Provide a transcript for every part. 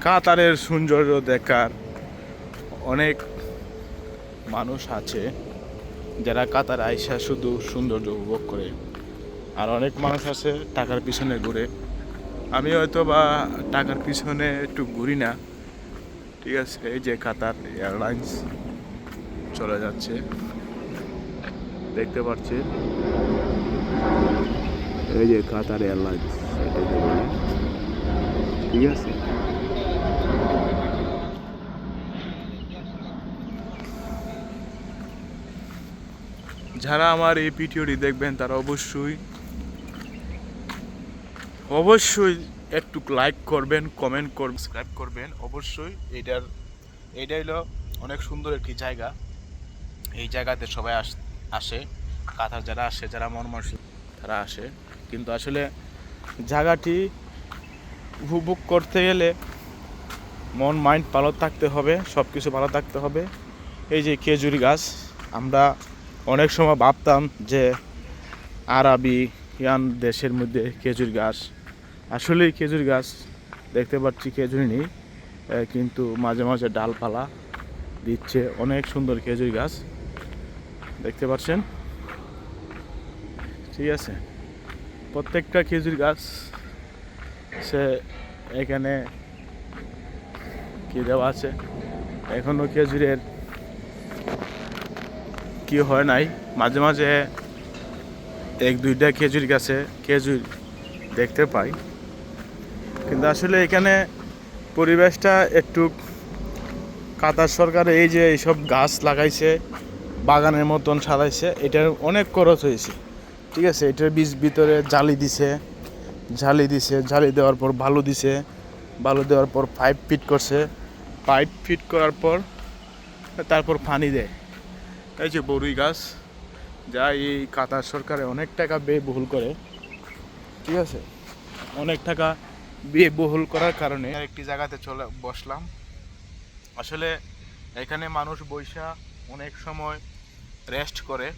কাতারের সৌন্দর্য দেখার অনেক মানুষ আছে যারা কাতারে আইসা শুধু সৌন্দর্য উপভোগ করে, আর অনেক মানুষ আছে টাকার পিছনে ঘুরে। আমি হয়তো বা টাকার পিছনে একটু ঘুরি না, ঠিক আছে। এই যে কাতার এয়ারলাইন্স চলে যাচ্ছে, দেখতে পাচ্ছি। এই যে কাতার এয়ারলাইন্স, এটাকে বলে, ঠিক আছে। যারা আমার এই ভিডিওটি দেখবেন তারা অবশ্যই একটু লাইক করবেন, কমেন্ট করবেন, সাবস্ক্রাইব করবেন অবশ্যই। এইটা হলো অনেক সুন্দর একটি জায়গা। এই জায়গাতে সবাই আসে, কাতার যারা আসে, যারা মনমানসিক তারা আসে। কিন্তু আসলে জায়গাটি উপভোগ করতে গেলে মন মাইন্ড ভালো থাকতে হবে, সব কিছু ভালো থাকতে হবে। এই যে খেজুরি গাছ, আমরা অনেক সময় ভাবতাম যে আরাবিয়ান দেশের মধ্যে খেজুর গাছ, আসলেই খেজুর গাছ দেখতে পাচ্ছি খেজুরি নেই, কিন্তু মাঝে মাঝে ডালপালা দিচ্ছে। অনেক সুন্দর খেজুর গাছ দেখতে পাচ্ছেন, ঠিক আছে। প্রত্যেকটা খেজুর গাছ সে এখানে কি দেওয়া আছে, এখনো খেজুরের কি হয় নাই। মাঝে মাঝে এক দুইটা খেজুর গাছে খেজুর দেখতে পাই, কিন্তু আসলে এখানে পরিবেশটা একটু, কাতার সরকার এই যে এইসব গাছ লাগাইছে, বাগানের মতন সাজাইছে, এটার অনেক খরচ হয়েছে, ঠিক আছে। এটার ভিতরে জালি দিছে, জালি দেওয়ার পর বালু দেওয়ার পর পাইপ ফিট করছে, পাইপ ফিট করার পর তারপর পানি দেয়। এই যে বড়ুই গাছ, যা এই কাতার সরকারে অনেক টাকা ব্যয়বহুল করে, ঠিক আছে। অনেক টাকা ব্যয়বহুল করার কারণে একটি জায়গাতে চলে বসলাম। আসলে এখানে মানুষ বৈশা অনেক সময় রেস্ট করে,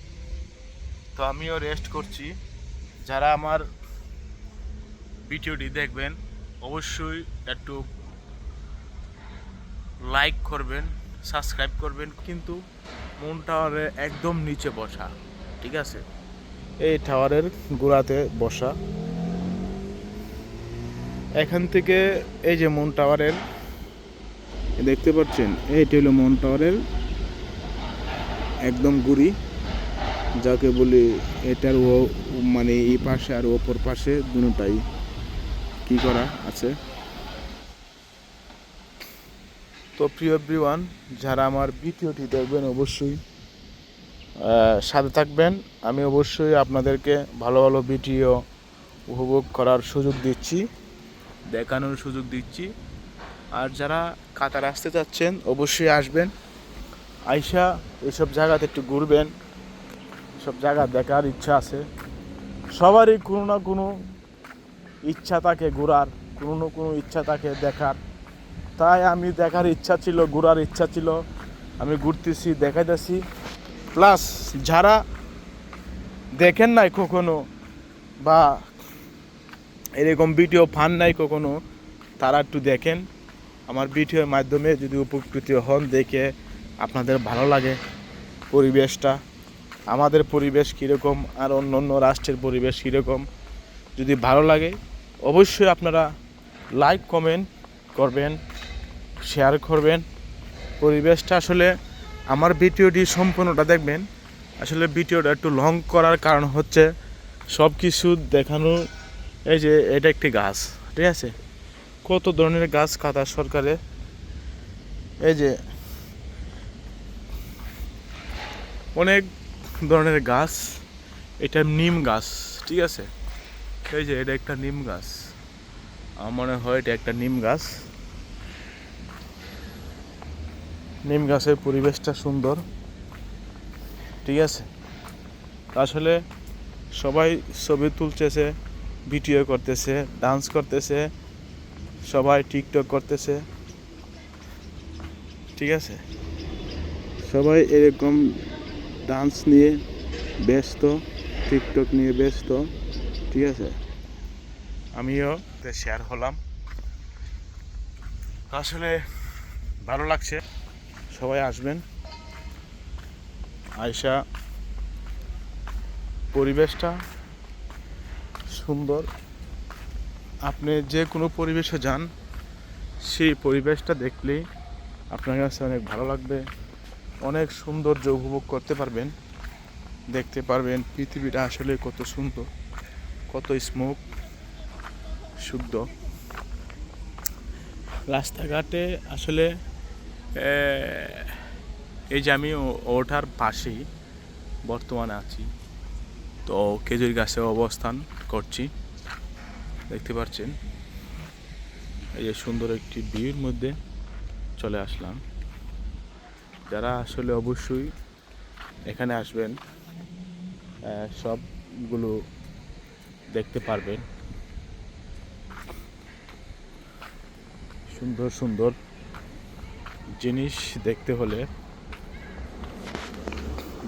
তো আমিও রেস্ট করছি। যারা আমার ভিডিওটি দেখবেন অবশ্যই একটু লাইক করবেন, সাবস্ক্রাইব করবেন। কিন্তু মুন টাওয়ারের একদম নিচে বসা, ঠিক আছে, এই টাওয়ারের গোড়াতে বসা। এখান থেকে এই যে মুন টাওয়ারের দেখতে পাচ্ছেন, এইটা হলো মুন টাওয়ারের একদম গুড়ি, যাকে বলি। এটার মানে এই পাশে আর ওপর পাশে দুটাই কি করা আছে। তো প্রিয় এভরিওয়ান, যারা আমার ভিডিওটি দেখবেন অবশ্যই সাথে থাকবেন। আমি অবশ্যই আপনাদেরকে ভালো ভালো ভিডিও উপভোগ করার সুযোগ দিচ্ছি, দেখানোর সুযোগ দিচ্ছি। আর যারা কাতার আসতে চাচ্ছেন অবশ্যই আসবেন, আইসা এসব জায়গাতে একটু ঘুরবেন। সব জায়গা দেখার ইচ্ছা আছে সবারই, কোনো না কোনো ইচ্ছা থাকে ঘোরার, কোনো না কোনো ইচ্ছা থাকে দেখার। তাই আমি দেখার ইচ্ছা ছিল, ঘোরার ইচ্ছা ছিল, আমি ঘুরতেছি, দেখাইতেছি। প্লাস যারা দেখেন নাই কখনো বা এরকম ভিডিও পান নাই কখনো, তারা একটু দেখেন। আমার ভিডিওর মাধ্যমে যদি উপকৃত হন, দেখে আপনাদের ভালো লাগে পরিবেশটা, আমাদের পরিবেশ কীরকম আর অন্য অন্য রাষ্ট্রের পরিবেশ কীরকম, যদি ভালো লাগে অবশ্যই আপনারা লাইক কমেন্ট করবেন, শেয়ার করবেন। পরিবেশটা আসলে আমার ভিডিওটি সম্পূর্ণটা দেখবেন। আসলে ভিডিওটা একটু লং করার কারণ হচ্ছে সব কিছু দেখানো। এই যে এটা একটি গাছ, ঠিক আছে, কত ধরনের গাছ কাতার সরকারে, এই যে অনেক ধরনের গাছ। এটা নিম গাছ, ঠিক আছে। এই যে এটা একটা নিম গাছ, আমার মনে হয় এটা একটা নিম গাছ। নিম গাছের পরিবেশটা সুন্দর, ঠিক আছে। আসলে সবাই ছবি তুলতেছে, ভিডিও করতেছে, ডান্স করতেছে, সবাই টিকটক করতেছে, ঠিক আছে। সবাই এরকম ডান্স নিয়ে ব্যস্ত, টিকটক নিয়ে ব্যস্ত, ঠিক আছে। আমিও শেয়ার হলাম। আসলে ভালো লাগছে। সবাই আসবেন, আয়শা পরিবেশটা সুন্দর। আপনি যে কোনো পরিবেশে যান, সেই পরিবেশটা দেখলেই আপনার কাছে অনেক ভালো লাগবে, অনেক সৌন্দর্য উপভোগ করতে পারবেন, দেখতে পারবেন পৃথিবীটা আসলে কত সুন্দর, কত স্মুথ, শুদ্ধ। রাস্তাঘাটে আসলে এই যে আমি ওঠার পাশেই বর্তমানে আছি, তো খেজুর গাছে অবস্থান করছি, দেখতে পাচ্ছেন। এই যে সুন্দর একটি ভিউর মধ্যে চলে আসলাম। যারা আসলে অবশ্যই এখানে আসবেন, সবগুলো দেখতে পারবেন। সুন্দর সুন্দর জিনিস দেখতে হলে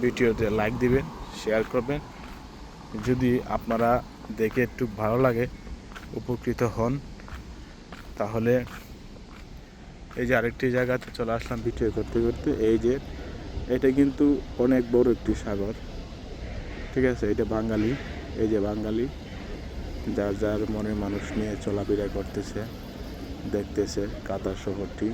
ভিডিওতে লাইক দিবেন, শেয়ার করবেন। যদি আপনারা দেখে একটু ভালো লাগে, উপকৃত হন, তাহলে এই যে আরেকটি জায়গাতে চলে আসলাম ভিডিও করতে করতে। এই যে এটা কিন্তু অনেক বড় একটি সাগর, ঠিক আছে। এটা বাঙালি, এই যে বাঙালি যার যার মনে মানুষ নিয়ে চলাফেরা করতেছে, দেখতেছে কাতার শহরটি।